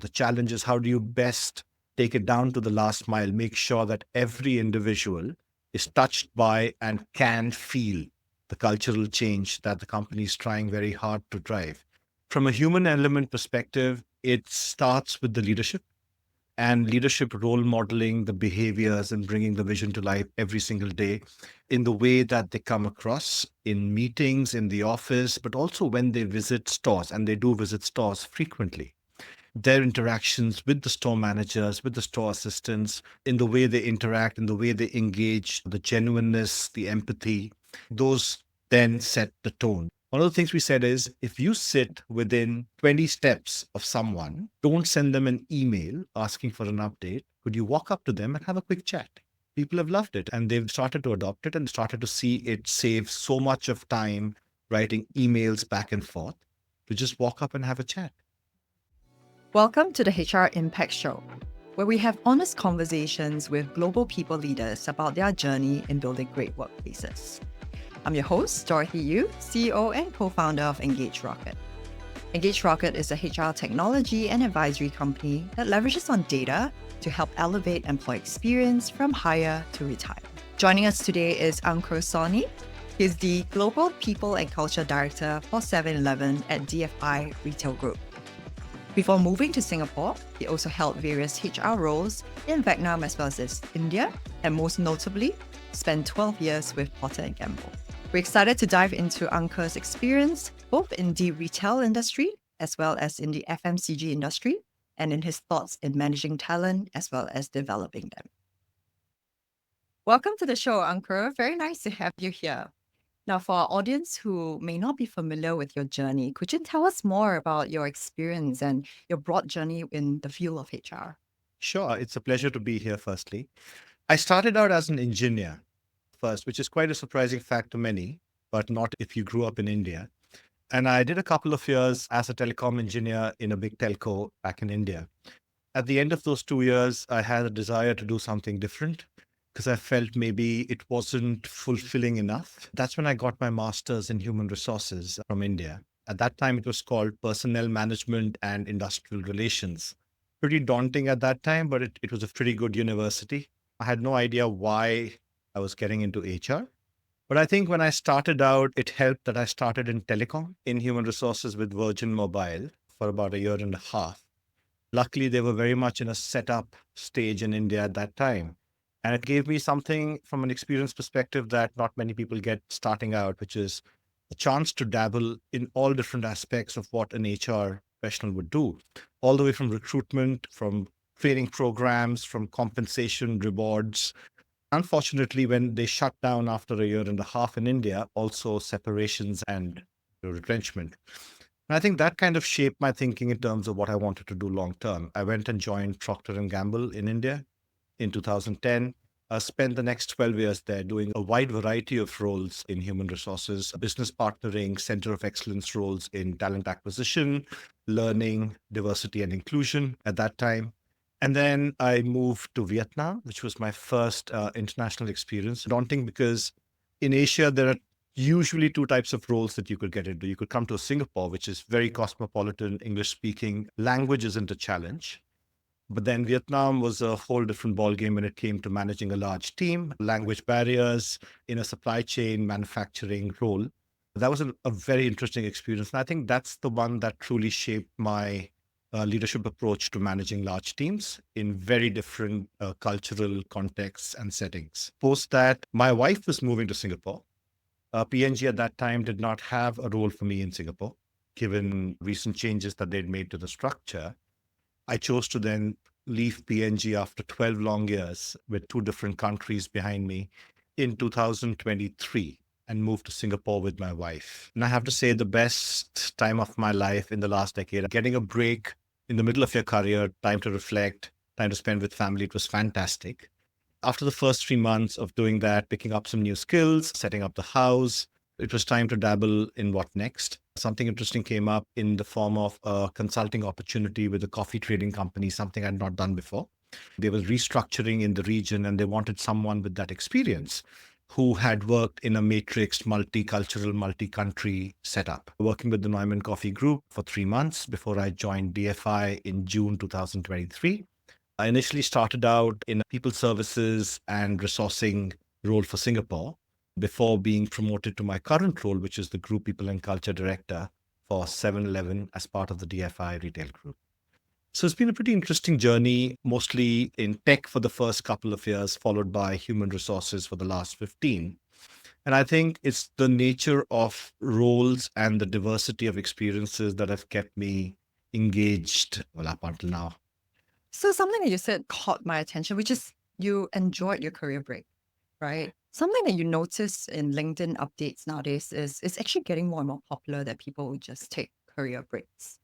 The challenge is how do you best take it down to the last mile, make sure that every individual is touched by and can feel the cultural change that the company is trying very hard to drive. From a human element perspective, it starts with the leadership and leadership role modeling the behaviors and bringing the vision to life every single day in the way that they come across in meetings, in the office, but also when they visit stores, and they do visit stores frequently. Their interactions with the store managers, with the store assistants, in the way they interact, in the way they engage, the genuineness, the empathy, those then set the tone. One of the things we said is if you sit within 20 steps of someone, don't send them an email asking for an update. Could you walk up to them and have a quick chat? People have loved it and they've started to adopt it and started to see it save so much of time writing emails back and forth to just walk up and have a chat. Welcome to the HR Impact Show, where we have honest conversations with global people leaders about their journey in building great workplaces. I'm your host, Dorothy Yu, CEO and co-founder of Engage Rocket. Engage Rocket is a HR technology and advisory company that leverages on data to help elevate employee experience from hire to retire. Joining us today is Ankur Sawhney. He's the Global People and Culture Director for 7-Eleven at DFI Retail Group. Before moving to Singapore, he also held various HR roles in Vietnam as well as India, and most notably, spent 12 years with Procter Gamble. We're excited to dive into Ankur's experience, both in the retail industry as well as in the FMCG industry, and in his thoughts in managing talent as well as developing them. Welcome to the show, Ankur. Very nice to have you here. Now, for our audience who may not be familiar with your journey, could you tell us more about your experience and your broad journey in the field of HR? Sure, it's a pleasure to be here, firstly. I started out as an engineer first, which is quite a surprising fact to many, but not if you grew up in India. And I did a couple of years as a telecom engineer in a big telco back in India. At the end of those 2 years, I had a desire to do something different because I felt maybe it wasn't fulfilling enough. That's when I got my master's in human resources from India. At that time, it was called Personnel Management and Industrial Relations. Pretty daunting at that time, but it was a pretty good university. I had no idea why I was getting into HR. But I think when I started out, it helped that I started in telecom, in human resources with Virgin Mobile for about a year and a half. Luckily, they were very much in a setup stage in India at that time. And it gave me something from an experience perspective that not many people get starting out, which is a chance to dabble in all different aspects of what an HR professional would do, all the way from recruitment, from training programs, from compensation, rewards. Unfortunately, when they shut down after a year and a half in India, also separations and retrenchment. And I think that kind of shaped my thinking in terms of what I wanted to do long term. I went and joined Procter Gamble in India in 2010. Spent the next 12 years there doing a wide variety of roles in human resources, business partnering, center of excellence roles in talent acquisition, learning, diversity and inclusion at that time. And then I moved to Vietnam, which was my first international experience. Daunting because in Asia, there are usually two types of roles that you could get into. You could come to Singapore, which is very cosmopolitan, English speaking. Language isn't a challenge. But then Vietnam was a whole different ballgame when it came to managing a large team, language barriers in a supply chain manufacturing role. That was a very interesting experience. And I think that's the one that truly shaped my leadership approach to managing large teams in very different cultural contexts and settings. Post that, my wife was moving to Singapore. P&G at that time did not have a role for me in Singapore, given recent changes that they'd made to the structure. I chose to then leave P&G after 12 long years with two different countries behind me in 2023 and moved to Singapore with my wife. And I have to say the best time of my life in the last decade, getting a break in the middle of your career, time to reflect, time to spend with family, it was fantastic. After the first 3 months of doing that, picking up some new skills, setting up the house, it was time to dabble in what next. Something interesting came up in the form of a consulting opportunity with a coffee trading company, something I'd not done before. They were restructuring in the region and they wanted someone with that experience. who had worked in a matrixed, multicultural, multi-country setup, working with the Neumann Coffee Group for 3 months before I joined DFI in June 2023. I initially started out in a people services and resourcing role for Singapore before being promoted to my current role, which is the Group People and Culture Director for 7-Eleven as part of the DFI Retail Group. So it's been a pretty interesting journey, mostly in tech for the first couple of years, followed by human resources for the last 15. And I think it's the nature of roles and the diversity of experiences that have kept me engaged, well, up until now. So something that you said caught my attention, which is you enjoyed your career break, right? Something that you notice in LinkedIn updates nowadays is it's actually getting more and more popular that people would just take career breaks.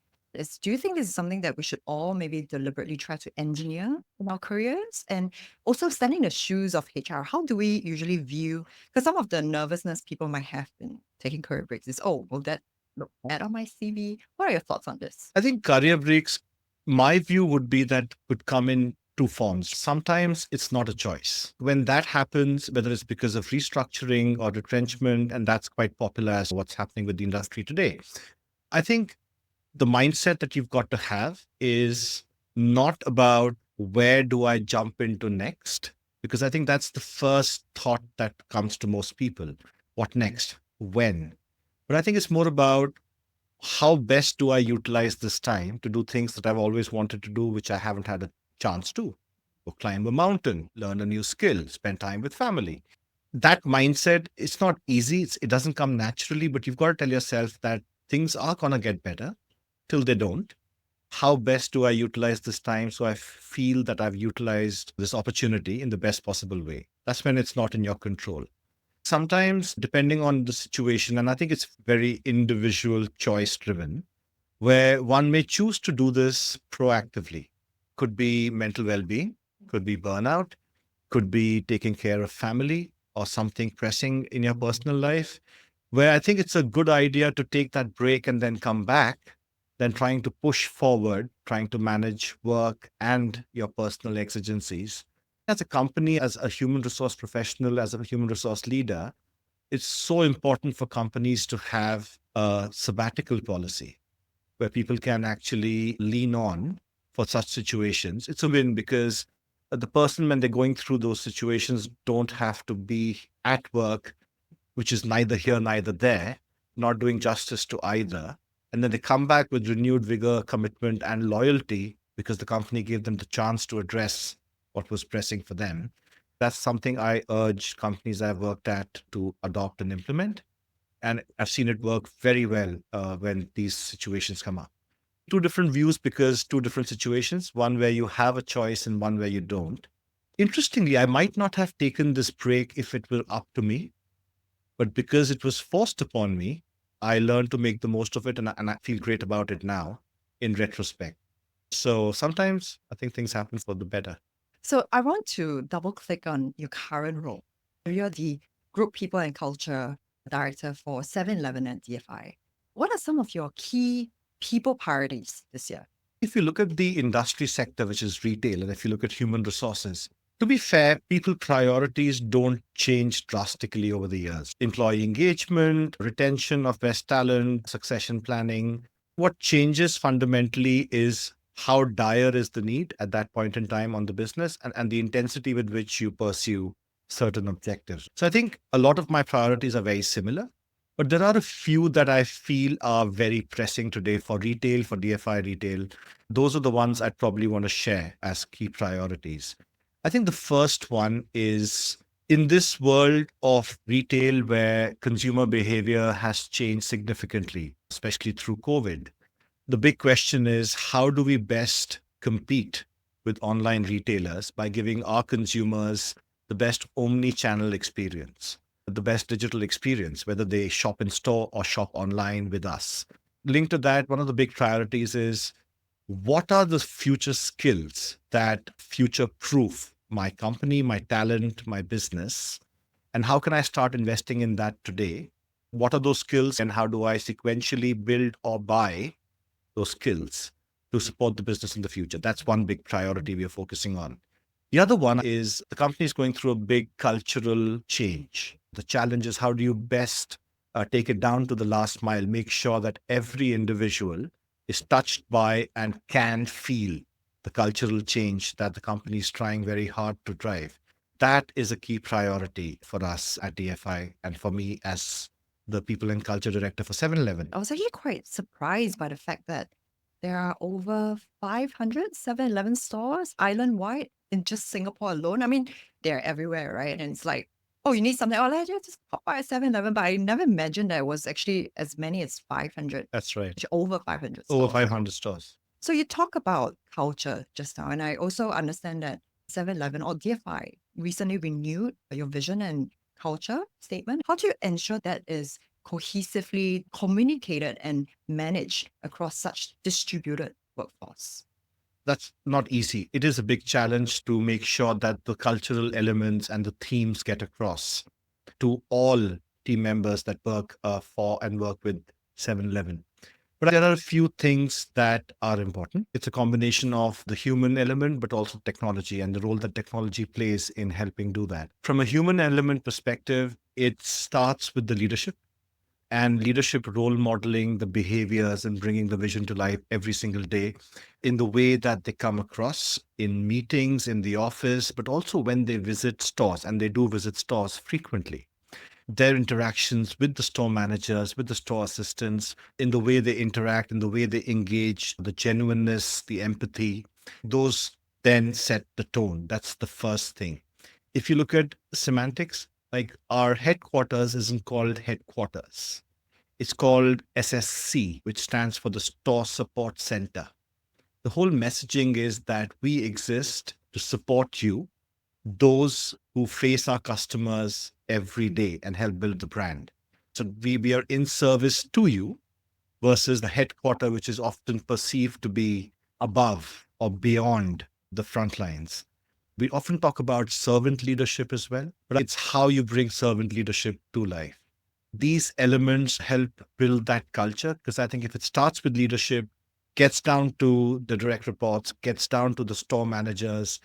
Do you think this is something that we should all maybe deliberately try to engineer in our careers? And also standing in the shoes of HR, how do we usually view, because some of the nervousness people might have in taking career breaks is, oh, will that look bad on my CV? What are your thoughts on this? I think career breaks, my view would be that could come in two forms. Sometimes it's not a choice. When that happens, whether it's because of restructuring or retrenchment, and that's quite popular as what's happening with the industry today, I think the mindset that you've got to have is not about where do I jump into next? Because I think that's the first thought that comes to most people. What next? When? But I think it's more about how best do I utilize this time to do things that I've always wanted to do, which I haven't had a chance to. Go climb a mountain, learn a new skill, spend time with family. That mindset, it's not easy. It doesn't come naturally, but you've got to tell yourself that things are going to get better till they don't. How best do I utilize this time so I feel that I've utilized this opportunity in the best possible way? That's when it's not in your control. Sometimes, depending on the situation, and I think it's very individual choice driven, where one may choose to do this proactively. Could be mental well-being, could be burnout, could be taking care of family or something pressing in your personal life, where I think it's a good idea to take that break and then come back than trying to push forward, trying to manage work and your personal exigencies. As a company, as a human resource professional, as a human resource leader, it's so important for companies to have a sabbatical policy where people can actually lean on for such situations. It's a win because the person, when they're going through those situations, don't have to be at work, which is neither here, neither there, not doing justice to either. And then they come back with renewed vigor, commitment, and loyalty because the company gave them the chance to address what was pressing for them. That's something I urge companies I've worked at to adopt and implement. And I've seen it work very well when these situations come up. Two different views because two different situations, one where you have a choice and one where you don't. Interestingly, I might not have taken this break if it were up to me, but because it was forced upon me, I learned to make the most of it, and I feel great about it now in retrospect. So sometimes I think things happen for the better. So I want to double click on your current role. You're the Group People and Culture Director for 7-Eleven at DFI. What are some of your key people priorities this year? If you look at the industry sector, which is retail, and if you look at human resources, to be fair, people priorities don't change drastically over the years. Employee engagement, retention of best talent, succession planning. What changes fundamentally is how dire is the need at that point in time on the business and the intensity with which you pursue certain objectives. So I think a lot of my priorities are very similar, but there are a few that I feel are very pressing today for retail, for DFI retail. Those are the ones I'd probably want to share as key priorities. I think the first one is in this world of retail where consumer behavior has changed significantly, especially through COVID. The big question is how do we best compete with online retailers by giving our consumers the best omni-channel experience, the best digital experience, whether they shop in store or shop online with us. Linked to that, one of the big priorities is what are the future skills that future-proof my company, my talent, my business, and how can I start investing in that today? What are those skills and how do I sequentially build or buy those skills to support the business in the future? That's one big priority we are focusing on. The other one is the company is going through a big cultural change. The challenge is how do you best take it down to the last mile, make sure that every individual is touched by and can feel the cultural change that the company is trying very hard to drive. That is a key priority for us at DFI and for me as the people and culture director for 7-Eleven. I was actually quite surprised by the fact that there are over 500 7-Eleven stores island-wide in just Singapore alone. I mean, they're everywhere, right? And it's like, oh, you need something. Oh, let's just pop by a 7-Eleven. But I never imagined there was actually as many as 500, That's right. over 500 Over stores. 500 stores. So you talk about culture just now, and I also understand that 7-Eleven or DFI recently renewed your vision and culture statement. How do you ensure that is cohesively communicated and managed across such distributed workforce? That's not easy. It is a big challenge to make sure that the cultural elements and the themes get across to all team members that work for and work with 7-Eleven. But there are a few things that are important. It's a combination of the human element, but also technology and the role that technology plays in helping do that. From a human element perspective, it starts with the leadership and leadership role modeling the behaviors and bringing the vision to life every single day in the way that they come across in meetings, in the office, but also when they visit stores, and they do visit stores frequently. Their interactions with the store managers, with the store assistants, in the way they interact, in the way they engage, the genuineness, the empathy, those then set the tone. That's the first thing. If you look at semantics, like our headquarters isn't called headquarters. It's called SSC, which stands for the Store Support Center. The whole messaging is that we exist to support you, those who face our customers every day and help build the brand. So we are in service to you versus the headquarter, which is often perceived to be above or beyond the front lines. We often talk about servant leadership as well, but it's how you bring servant leadership to life. These elements help build that culture because I think if it starts with leadership, gets down to the direct reports, gets down to the store managers,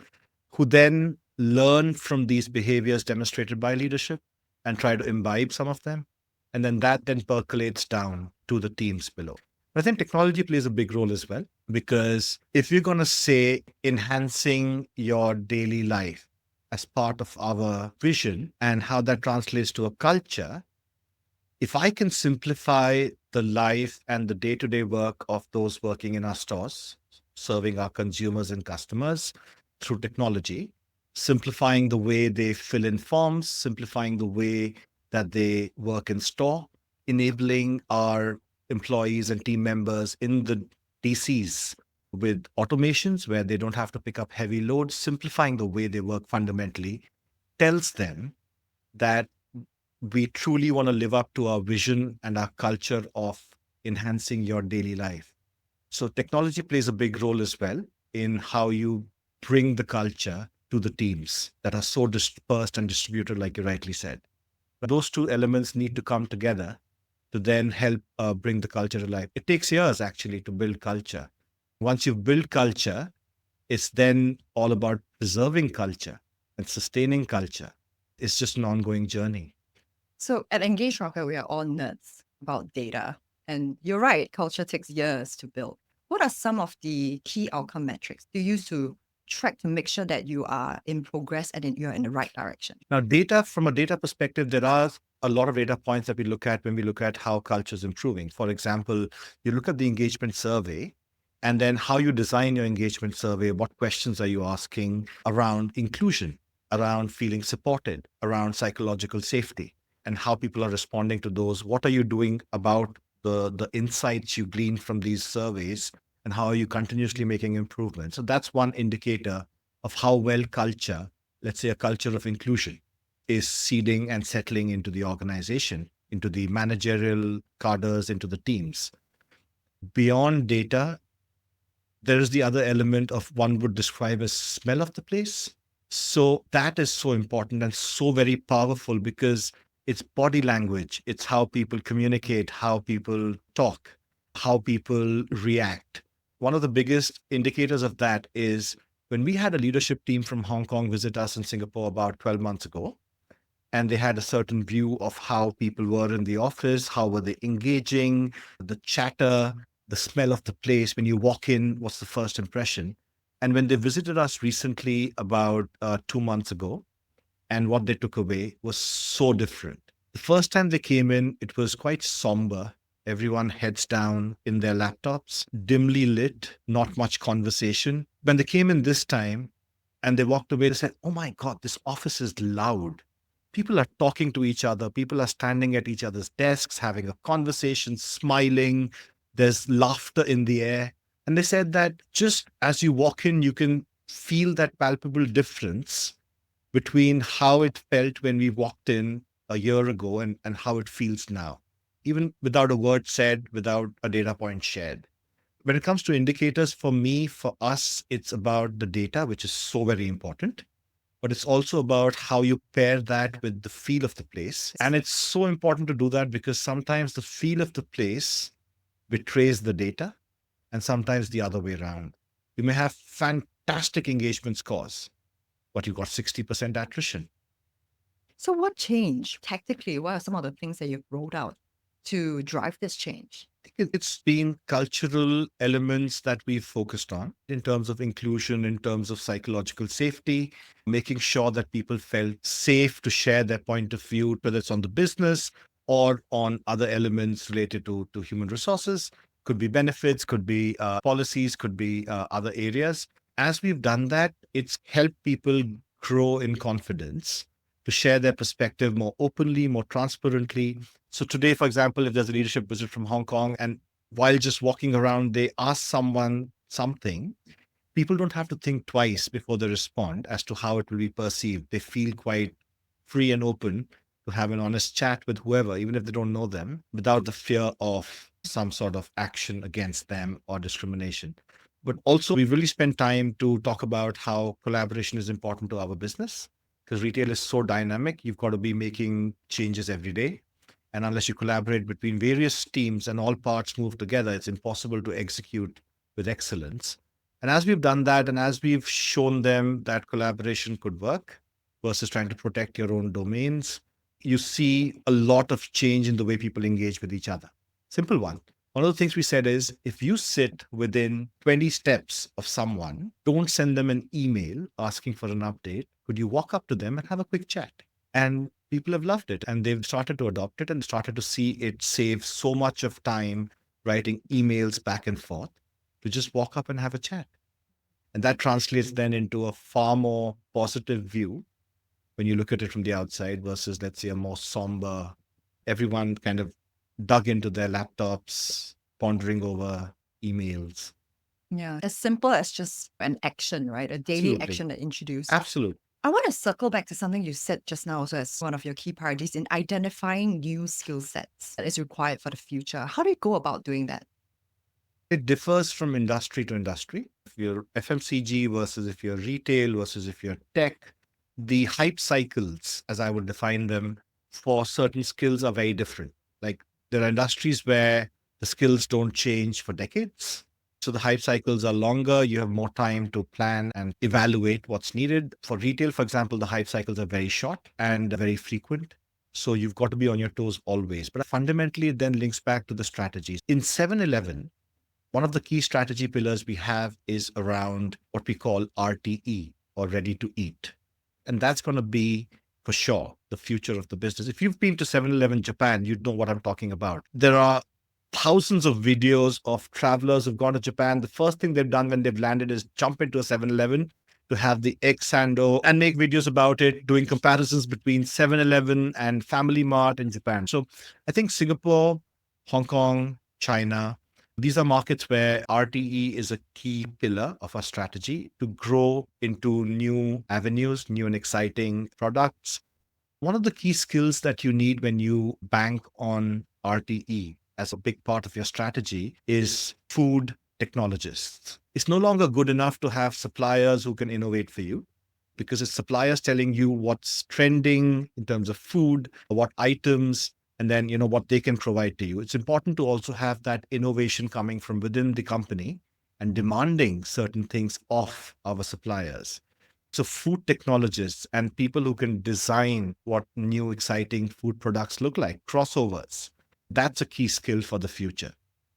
who then learn from these behaviors demonstrated by leadership and try to imbibe some of them. And then that then percolates down to the teams below. I think technology plays a big role as well, because if you're going to say enhancing your daily life as part of our vision and how that translates to a culture, if I can simplify the life and the day-to-day work of those working in our stores, serving our consumers and customers through technology, simplifying the way they fill in forms, simplifying the way that they work in store, enabling our employees and team members in the DCs with automations where they don't have to pick up heavy loads, simplifying the way they work fundamentally, tells them that we truly want to live up to our vision and our culture of enhancing your daily life. So technology plays a big role as well in how you bring the culture to the teams that are so dispersed and distributed, like you rightly said. But those two elements need to come together to then help bring the culture to life. It takes years actually to build culture. Once you've built culture, it's then all about preserving culture and sustaining culture. It's just an ongoing journey. So at Engage Rocker, we are all nerds about data. And you're right, culture takes years to build. What are some of the key outcome metrics you use to track to make sure that you are in progress and you're in the right direction? Now, data, from a data perspective, there are a lot of data points that we look at when we look at how culture is improving. For example, you look at the engagement survey and then how you design your engagement survey. What questions are you asking around inclusion, around feeling supported, around psychological safety, and how people are responding to those? What are you doing about the insights you glean from these surveys, and how are you continuously making improvements? So that's one indicator of how well culture, let's say a culture of inclusion, is seeding and settling into the organization, into the managerial cadres, into the teams. Beyond data, there is the other element of one would describe as smell of the place. So that is so important and so very powerful because it's body language. It's how people communicate, how people talk, how people react. One of the biggest indicators of that is When we had a leadership team from Hong Kong visit us in Singapore about 12 months ago, and they had a certain view of how people were in the office, how were they engaging, the chatter, the smell of the place. When you walk in, what's the first impression? And when they visited us recently about 2 months ago, and what they took away was so different. The first time they came in, it was quite somber. Everyone heads down in their laptops, dimly lit, not much conversation. When they came in this time and they walked away, they said, "Oh my God, this office is loud. People are talking to each other. People are standing at each other's desks, having a conversation, smiling. There's laughter in the air." And they said that just as you walk in, you can feel that palpable difference between how it felt when we walked in a year ago and how it feels now, even without a word said, without a data point shared. When it comes to indicators, for me, for us, it's about the data, which is so very important, but it's also about how you pair that with the feel of the place. And it's so important to do that because sometimes the feel of the place betrays the data and sometimes the other way around. You may have fantastic engagement scores, but you got 60% attrition. So, what changed tactically? What are some of the things that you've rolled out to drive this change? It's been cultural elements that we've focused on in terms of inclusion, in terms of psychological safety, making sure that people felt safe to share their point of view, whether it's on the business or on other elements related to human resources. Could be benefits, could be policies, could be other areas. As we've done that, it's helped people grow in confidence to share their perspective more openly, more transparently. So today, for example, if there's a leadership visit from Hong Kong and while just walking around, they ask someone something, people don't have to think twice before they respond as to how it will be perceived. They feel quite free and open to have an honest chat with whoever, even if they don't know them, without the fear of some sort of action against them or discrimination. But also, we really spend time to talk about how collaboration is important to our business because retail is so dynamic. You've got to be making changes every day. And unless you collaborate between various teams and all parts move together, it's impossible to execute with excellence. And as we've done that, and as we've shown them that collaboration could work versus trying to protect your own domains, you see a lot of change in the way people engage with each other. Simple one. One of the things we said is if you sit within 20 steps of someone, don't send them an email asking for an update. Could you walk up to them and have a quick chat? And people have loved it and they've started to adopt it and started to see it save so much of time writing emails back and forth to just walk up and have a chat. And that translates then into a far more positive view when you look at it from the outside versus, let's say, a more somber, everyone kind of dug into their laptops, pondering over emails. Yeah, as simple as just an action, right? A daily Absolutely. action that introduced. Absolutely. I want to circle back to something you said just now also as one of your key priorities in identifying new skill sets that is required for the future. How do you go about doing that? It differs from industry to industry. If you're FMCG versus if you're retail versus if you're tech, the hype cycles, as I would define them, for certain skills are very different. Like there are industries where the skills don't change for decades. So the hype cycles are longer. You have more time to plan and evaluate what's needed. For retail, for example, the hype cycles are very short and very frequent. So you've got to be on your toes always. But fundamentally, it then links back to the strategies. In 7-Eleven, one of the key strategy pillars we have is around what we call RTE or ready to eat. And that's going to be for sure the future of the business. If you've been to 7-Eleven Japan, you'd know what I'm talking about. There are thousands of videos of travelers who've gone to Japan. The first thing they've done when they've landed is jump into a 7-Eleven to have the egg sando and make videos about it, doing comparisons between 7-Eleven and Family Mart in Japan. So I think Singapore, Hong Kong, China, these are markets where RTE is a key pillar of our strategy to grow into new avenues, new and exciting products. One of the key skills that you need when you bank on RTE as a big part of your strategy is food technologists. It's no longer good enough to have suppliers who can innovate for you because it's suppliers telling you what's trending in terms of food, what items, and then what they can provide to you. It's important to also have that innovation coming from within the company and demanding certain things of our suppliers. So food technologists and people who can design what new exciting food products look like, crossovers, that's a key skill for the future.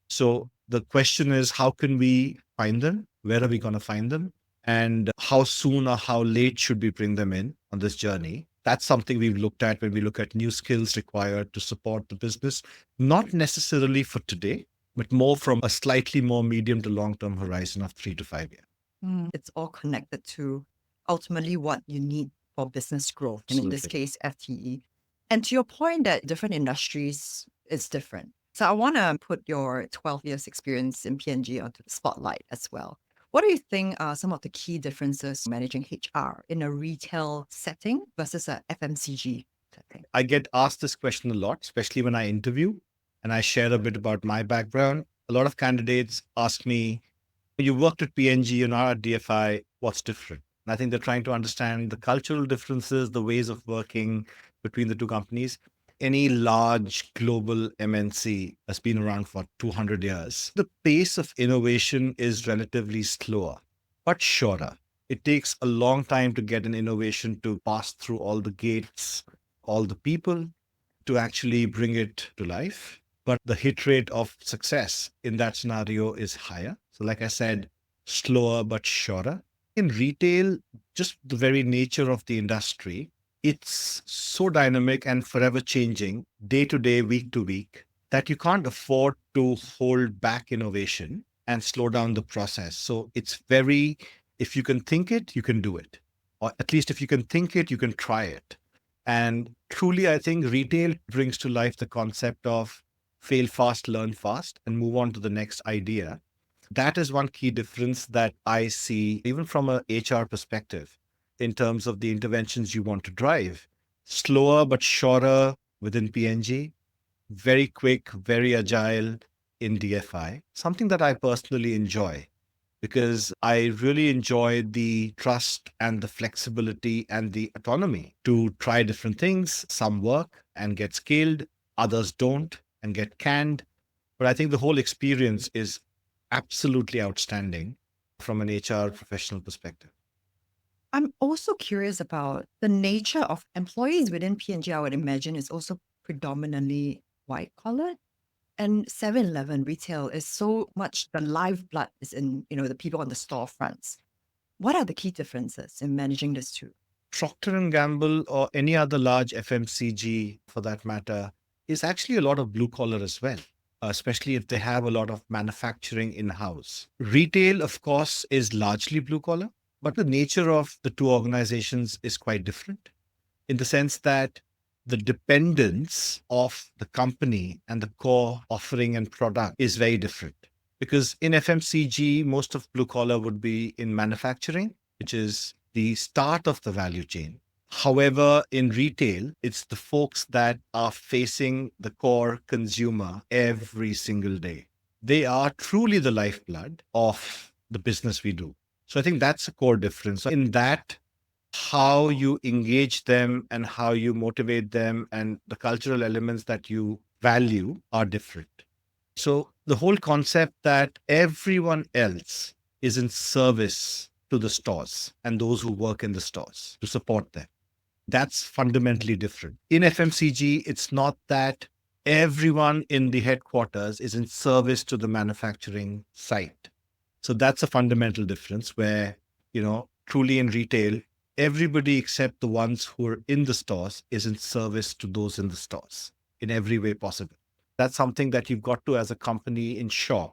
So the question is, how can we find them? Where are we going to find them? And how soon or how late should we bring them in on this journey? That's something we've looked at when we look at new skills required to support the business, not necessarily for today, but more from a slightly more medium to long term horizon of 3 to 5 years. It's all connected to ultimately what you need for business growth, and in this Absolutely. case, FTE. And to your point that different industries is different. So I want to put your 12 years experience in P&G onto the spotlight as well. What do you think are some of the key differences managing HR in a retail setting versus a FMCG setting? I get asked this question a lot, especially when I interview and I share a bit about my background. A lot of candidates ask me, you worked at P&G, you're now at DFI, what's different? And I think they're trying to understand the cultural differences, the ways of working between the two companies. Any large global MNC has been around for 200 years. The pace of innovation is relatively slower, but shorter. It takes a long time to get an innovation to pass through all the gates, all the people, to actually bring it to life. But the hit rate of success in that scenario is higher. So, like I said, slower but shorter. In retail, just the very nature of the industry, it's so dynamic and forever changing, day to day, week to week, that you can't afford to hold back innovation and slow down the process. So, it's very, if you can think it, you can do it. Or at least if you can think it, you can try it. And truly, I think retail brings to life the concept of fail fast, learn fast, and move on to the next idea. That is one key difference that I see, even from a HR perspective, in terms of the interventions you want to drive. Slower but shorter within PNG, very quick, very agile in DFI, something that I personally enjoy because I really enjoy the trust and the flexibility and the autonomy to try different things. Some work and get scaled, others don't and get canned. But I think the whole experience is absolutely outstanding from an HR professional perspective. I'm also curious about the nature of employees within P&G. I would imagine is also predominantly white collar. And 7-Eleven retail is so much the lifeblood is in, the people on the storefronts. What are the key differences in managing this two? Procter and Gamble or any other large FMCG for that matter is actually a lot of blue collar as well, especially if they have a lot of manufacturing in house. Retail, of course, is largely blue collar, but the nature of the two organizations is quite different in the sense that the dependence of the company and the core offering and product is very different. Because in FMCG, most of blue collar would be in manufacturing, which is the start of the value chain. However, in retail, it's the folks that are facing the core consumer every single day. They are truly the lifeblood of the business we do. So I think that's a core difference. So in that, how you engage them and how you motivate them and the cultural elements that you value are different. So the whole concept that everyone else is in service to the stores and those who work in the stores to support them, that's fundamentally different. In FMCG, it's not that everyone in the headquarters is in service to the manufacturing site. So that's a fundamental difference where, truly in retail, everybody except the ones who are in the stores is in service to those in the stores in every way possible. That's something that you've got to, as a company, ensure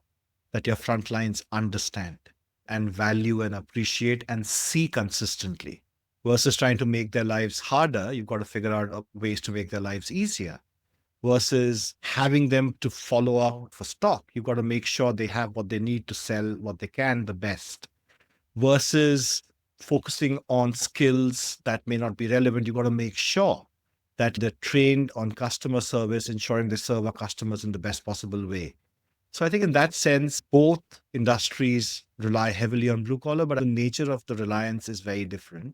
that your front lines understand and value and appreciate and see consistently. Versus trying to make their lives harder, you've got to figure out ways to make their lives easier. Versus having them to follow up for stock, you've got to make sure they have what they need to sell what they can the best. Versus focusing on skills that may not be relevant, you've got to make sure that they're trained on customer service, ensuring they serve our customers in the best possible way. So I think in that sense, both industries rely heavily on blue collar, but the nature of the reliance is very different.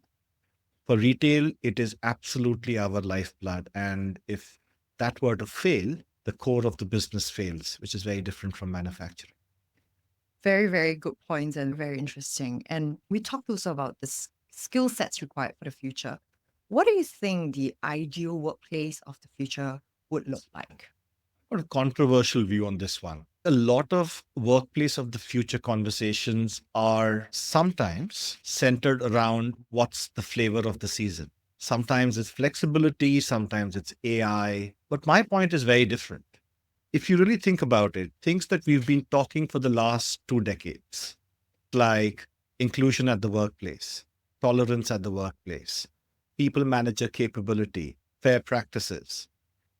For retail, it is absolutely our lifeblood. And if that were to fail, the core of the business fails, which is very different from manufacturing. Very, very good points and very interesting. And we talked also about the skill sets required for the future. What do you think the ideal workplace of the future would look like? Got a controversial view on this one. A lot of workplace of the future conversations are sometimes centered around what's the flavor of the season. Sometimes it's flexibility, sometimes it's AI. But my point is very different. If you really think about it, things that we've been talking for the last 2 decades, like inclusion at the workplace, tolerance at the workplace, people manager capability, fair practices,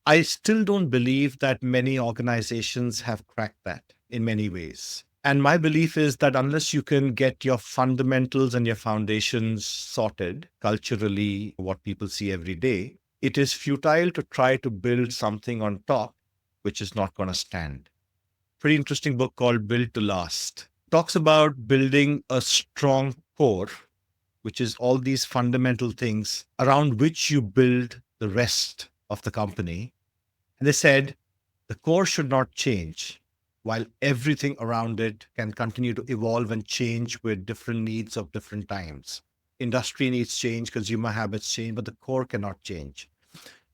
I still don't believe that many organizations have cracked that in many ways. And my belief is that unless you can get your fundamentals and your foundations sorted culturally, what people see every day, it is futile to try to build something on top which is not going to stand. Pretty interesting book called Built to Last. Talks about building a strong core, which is all these fundamental things around which you build the rest of the company. And they said the core should not change while everything around it can continue to evolve and change with different needs of different times. Industry needs change, consumer habits change, but the core cannot change.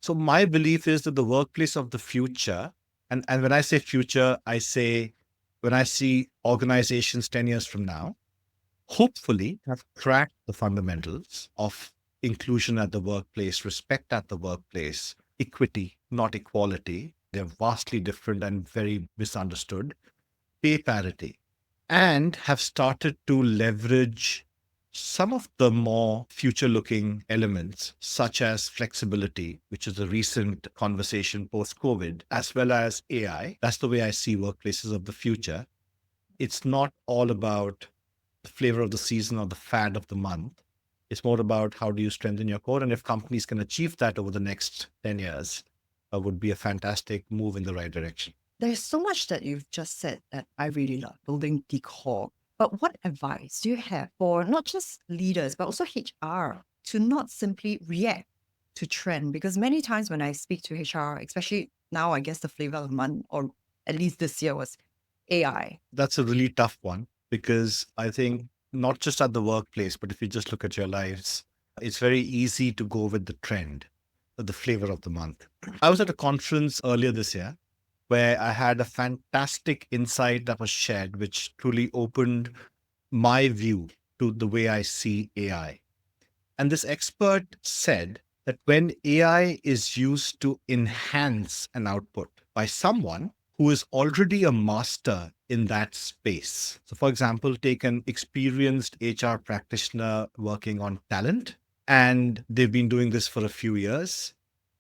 So my belief is that the workplace of the future, and when I say future, I say when I see organizations 10 years from now, hopefully have cracked the fundamentals of inclusion at the workplace, respect at the workplace, equity, not equality. They're vastly different and very misunderstood. Pay parity, and have started to leverage some of the more future looking elements, such as flexibility, which is a recent conversation post COVID, as well as AI. That's the way I see workplaces of the future. It's not all about the flavor of the season or the fad of the month. It's more about how do you strengthen your core. And if companies can achieve that over the next 10 years, would be a fantastic move in the right direction. There's so much that you've just said that I really love, building the core. But what advice do you have for not just leaders, but also HR to not simply react to trend? Because many times when I speak to HR, especially now, I guess the flavor of the month, or at least this year, was AI. That's a really tough one because I think not just at the workplace, but if you just look at your lives, it's very easy to go with the trend, the flavor of the month. I was at a conference earlier this year where I had a fantastic insight that was shared, which truly opened my view to the way I see AI. And this expert said that when AI is used to enhance an output by someone who is already a master in that space. So, for example, take an experienced HR practitioner working on talent, and they've been doing this for a few years,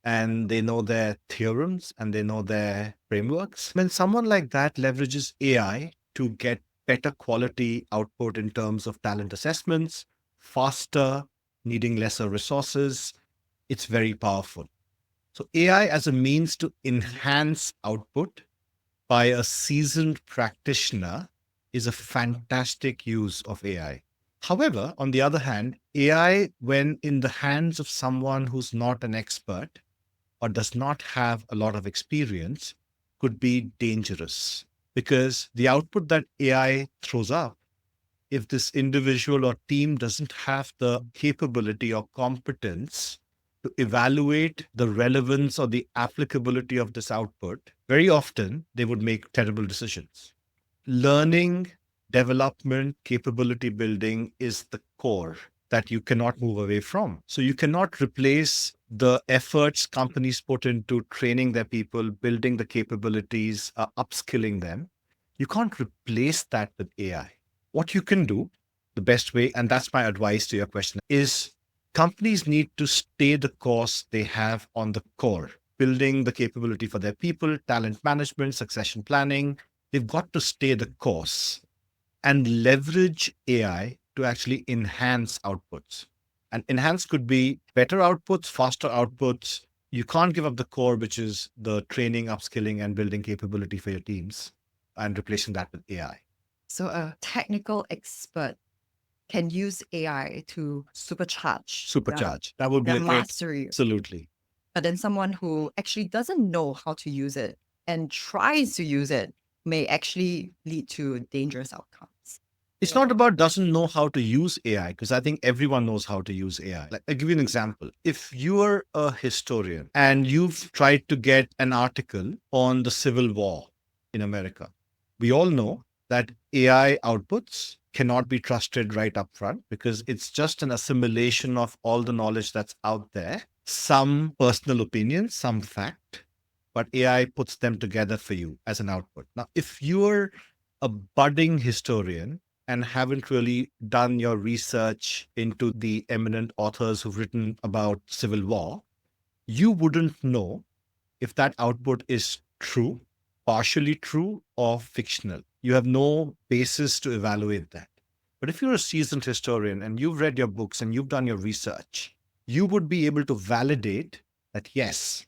and they know their theorems and they know their frameworks. When someone like that leverages AI to get better quality output in terms of talent assessments, faster, needing lesser resources, it's very powerful. So AI as a means to enhance output by a seasoned practitioner is a fantastic use of AI. However, on the other hand, AI, when in the hands of someone who's not an expert or does not have a lot of experience, could be dangerous because the output that AI throws up, if this individual or team doesn't have the capability or competence to evaluate the relevance or the applicability of this output, very often they would make terrible decisions. Learning, development, capability building is the core that you cannot move away from. So you cannot replace the efforts companies put into training their people, building the capabilities, upskilling them. You can't replace that with AI. What you can do, the best way, and that's my advice to your question, is companies need to stay the course they have on the core, building the capability for their people, talent management, succession planning. They've got to stay the course and leverage AI to actually enhance outputs. And enhance could be better outputs, faster outputs. You can't give up the core, which is the training, upskilling, and building capability for your teams, and replacing that with AI. So a technical expert can use AI to Supercharge. That would be their a great. mastery. Absolutely. But then someone who actually doesn't know how to use it and tries to use it may actually lead to dangerous outcomes. It's not about doesn't know how to use AI, because I think everyone knows how to use AI. Like, I'll give you an example. If you're a historian and you've tried to get an article on the Civil War in America, we all know that AI outputs cannot be trusted right up front because it's just an assimilation of all the knowledge that's out there, some personal opinion, some fact, but AI puts them together for you as an output. Now, if you're a budding historian and haven't really done your research into the eminent authors who've written about Civil War, you wouldn't know if that output is true, partially true, or fictional. You have no basis to evaluate that. But if you're a seasoned historian and you've read your books and you've done your research, you would be able to validate that, yes,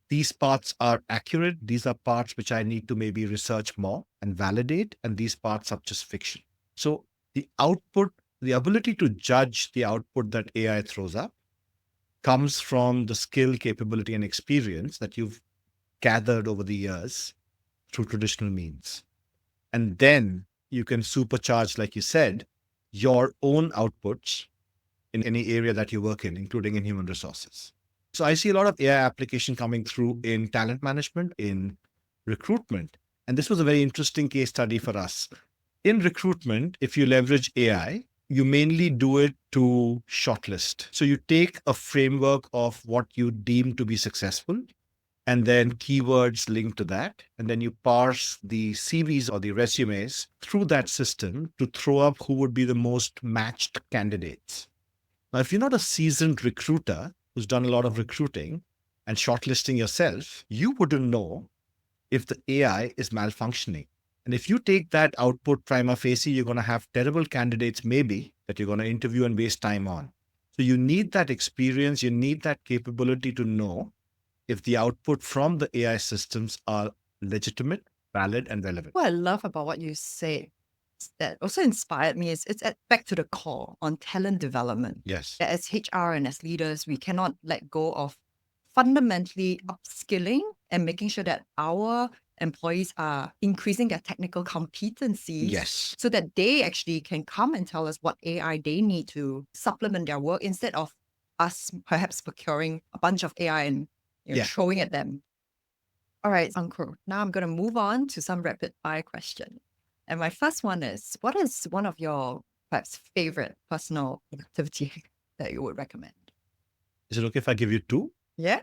these parts are accurate. These are parts which I need to maybe research more and validate. And these parts are just fiction. So the output, the ability to judge the output that AI throws up comes from the skill, capability, and experience that you've gathered over the years through traditional means. And then you can supercharge, like you said, your own outputs in any area that you work in, including in human resources. So I see a lot of AI application coming through in talent management, in recruitment. And this was a very interesting case study for us. In recruitment, if you leverage AI, you mainly do it to shortlist. So you take a framework of what you deem to be successful, and then keywords linked to that. And then you parse the CVs or the resumes through that system to throw up who would be the most matched candidates. Now, if you're not a seasoned recruiter who's done a lot of recruiting and shortlisting yourself, you wouldn't know if the AI is malfunctioning. And if you take that output prima facie, you're going to have terrible candidates, maybe, that you're going to interview and waste time on. So you need that experience, you need that capability to know if the output from the AI systems are legitimate, valid, and relevant. What I love about what you say that also inspired me is back to the core on talent development. Yes. That as HR and as leaders, we cannot let go of fundamentally upskilling and making sure that our employees are increasing their technical competencies. Yes. So that they actually can come and tell us what AI they need to supplement their work instead of us perhaps procuring a bunch of AI and throwing at them. All right, Ankur, now I'm going to move on to some rapid fire questions. And my first one is, what is one of your perhaps favorite personal activity that you would recommend? Is it okay if I give you two? Yeah.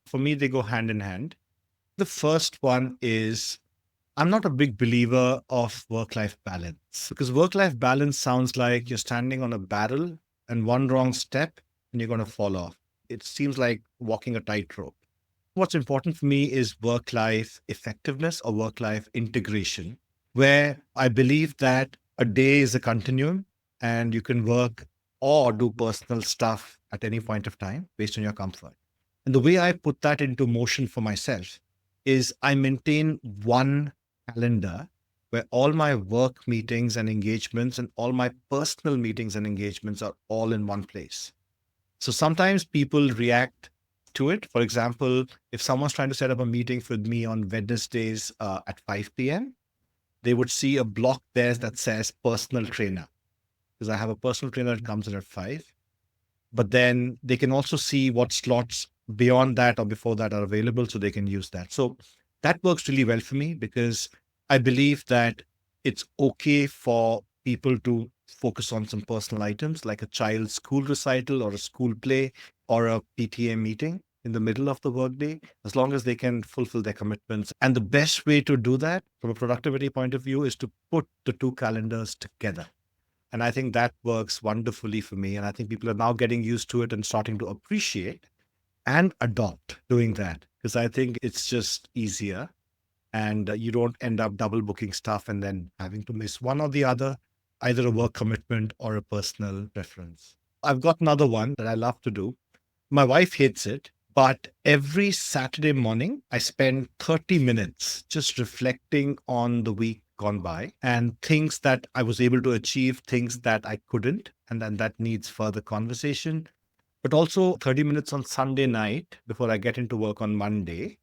For me, they go hand in hand. The first one is, I'm not a big believer of work-life balance, because work-life balance sounds like you're standing on a barrel and one wrong step and you're going to fall off. It seems like walking a tightrope. What's important for me is work-life effectiveness or work-life integration, where I believe that a day is a continuum and you can work or do personal stuff at any point of time based on your comfort. And the way I put that into motion for myself is I maintain one calendar where all my work meetings and engagements and all my personal meetings and engagements are all in one place. So sometimes people react to it. For example, if someone's trying to set up a meeting with me on Wednesdays at 5 p.m., they would see a block there that says personal trainer, because I have a personal trainer that comes in at 5. But then they can also see what slots beyond that or before that are available, so they can use that. So that works really well for me, because I believe that it's okay for people to focus on some personal items like a child's school recital or a school play or a PTA meeting in the middle of the workday, as long as they can fulfill their commitments. And the best way to do that from a productivity point of view is to put the two calendars together. And I think that works wonderfully for me. And I think people are now getting used to it and starting to appreciate and adopt doing that, because I think it's just easier, and you don't end up double booking stuff and then having to miss one or the other, either a work commitment or a personal preference. I've got another one that I love to do. My wife hates it, but every Saturday morning, I spend 30 minutes just reflecting on the week gone by and things that I was able to achieve, things that I couldn't, and then that needs further conversation. But also 30 minutes on Sunday night before I get into work on Monday,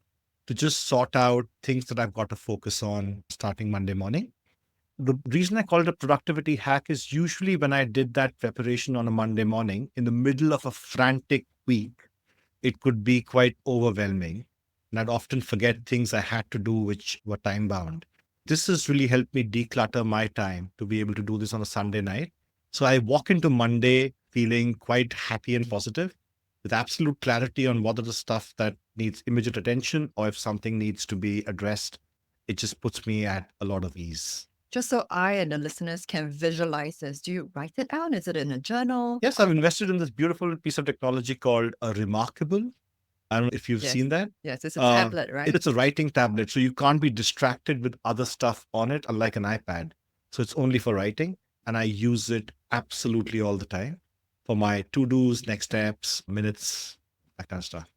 to just sort out things that I've got to focus on starting Monday morning. The reason I call it a productivity hack is usually when I did that preparation on a Monday morning in the middle of a frantic week, it could be quite overwhelming. And I'd often forget things I had to do which were time bound. This has really helped me declutter my time to be able to do this on a Sunday night. So I walk into Monday feeling quite happy and positive with absolute clarity on what are the stuff that needs immediate attention or if something needs to be addressed. It just puts me at a lot of ease. Just so I and the listeners can visualize this, do you write it down? Is it in a journal? Yes, I've invested in this beautiful piece of technology called a Remarkable. I don't know if you've Yes. seen that. Yes, it's a tablet, right? It's a writing tablet, so you can't be distracted with other stuff on it, unlike an iPad. So it's only for writing, and I use it absolutely all the time for my to-dos, next steps, minutes, that kind of stuff.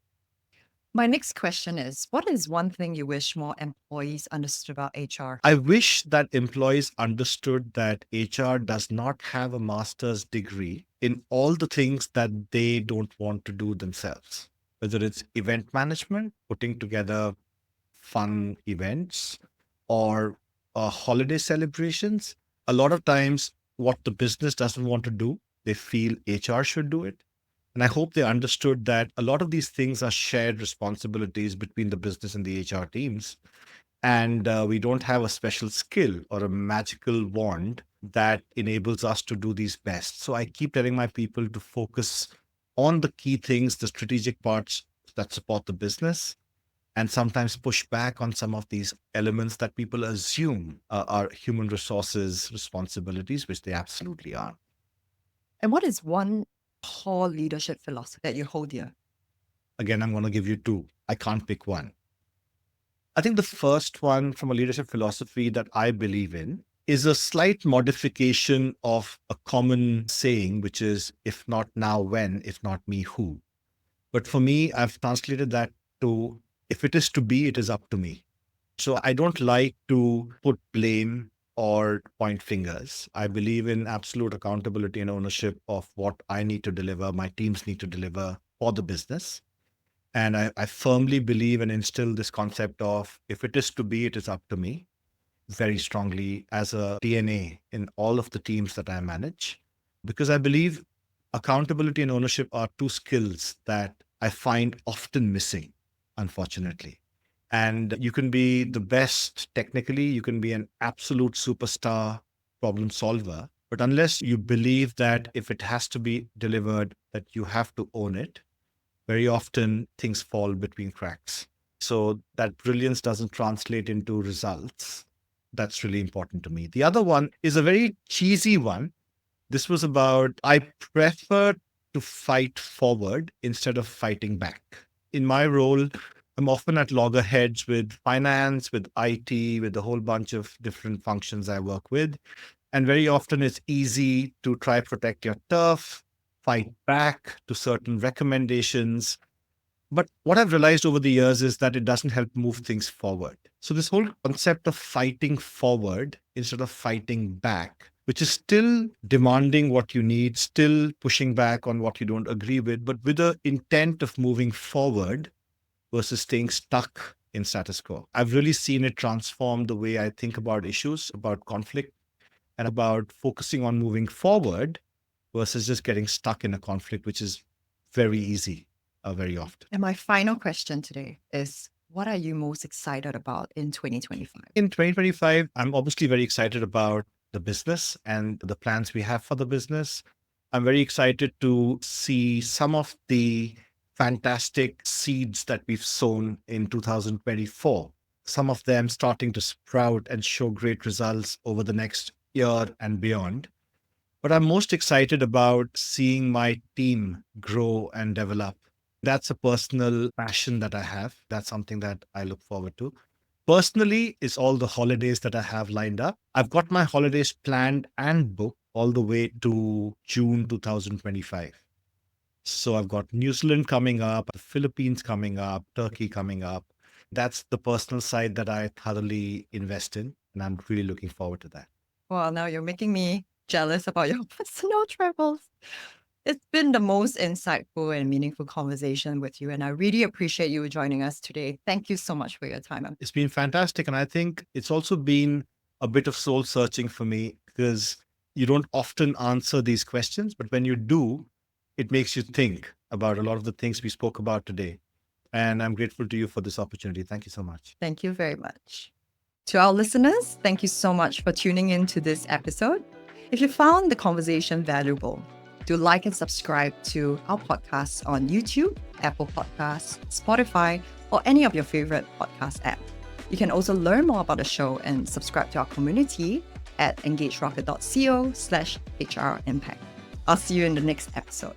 My next question is, what is one thing you wish more employees understood about HR? I wish that employees understood that HR does not have a master's degree in all the things that they don't want to do themselves, whether it's event management, putting together fun events, or holiday celebrations. A lot of times, what the business doesn't want to do, they feel HR should do it. And I hope they understood that a lot of these things are shared responsibilities between the business and the HR teams. And we don't have a special skill or a magical wand that enables us to do these best. So I keep telling my people to focus on the key things, the strategic parts that support the business, and sometimes push back on some of these elements that people assume are human resources responsibilities, which they absolutely are. And what is one core leadership philosophy that you hold dear? Again, I'm going to give you two. I can't pick one. I think the first one from a leadership philosophy that I believe in is a slight modification of a common saying, which is, if not now, when, if not me, who. But for me, I've translated that to, if it is to be, it is up to me. So I don't like to put blame or point fingers. I believe in absolute accountability and ownership of what I need to deliver, my teams need to deliver for the business. And I firmly believe and instill this concept of, if it is to be, it is up to me, very strongly as a DNA in all of the teams that I manage. Because I believe accountability and ownership are two skills that I find often missing, unfortunately. And you can be the best technically, you can be an absolute superstar problem solver. But unless you believe that if it has to be delivered, that you have to own it, very often things fall between cracks. So that brilliance doesn't translate into results. That's really important to me. The other one is a very cheesy one. This was about, I prefer to fight forward instead of fighting back. In my role, I'm often at loggerheads with finance, with IT, with a whole bunch of different functions I work with. And very often it's easy to try protect your turf, fight back to certain recommendations. But what I've realized over the years is that it doesn't help move things forward. So this whole concept of fighting forward instead of fighting back, which is still demanding what you need, still pushing back on what you don't agree with, but with the intent of moving forward versus staying stuck in status quo. I've really seen it transform the way I think about issues, about conflict, and about focusing on moving forward versus just getting stuck in a conflict, which is very easy very often. And my final question today is, what are you most excited about in 2025? In 2025, I'm obviously very excited about the business and the plans we have for the business. I'm very excited to see some of the fantastic seeds that we've sown in 2024, some of them starting to sprout and show great results over the next year and beyond. But I'm most excited about seeing my team grow and develop. That's a personal passion that I have. That's something that I look forward to. Personally, is all the holidays that I have lined up. I've got my holidays planned and booked all the way to June 2025. So I've got New Zealand coming up, the Philippines coming up, Turkey coming up. That's the personal side that I thoroughly invest in. And I'm really looking forward to that. Well, now you're making me jealous about your personal travels. It's been the most insightful and meaningful conversation with you, and I really appreciate you joining us today. Thank you so much for your time. It's been fantastic. And I think it's also been a bit of soul searching for me because you don't often answer these questions, but when you do, it makes you think about a lot of the things we spoke about today. And I'm grateful to you for this opportunity. Thank you so much. Thank you very much. To our listeners, thank you so much for tuning in to this episode. If you found the conversation valuable, do like and subscribe to our podcasts on YouTube, Apple Podcasts, Spotify, or any of your favorite podcast app. You can also learn more about the show and subscribe to our community at engagerocket.co/HR Impact. I'll see you in the next episode.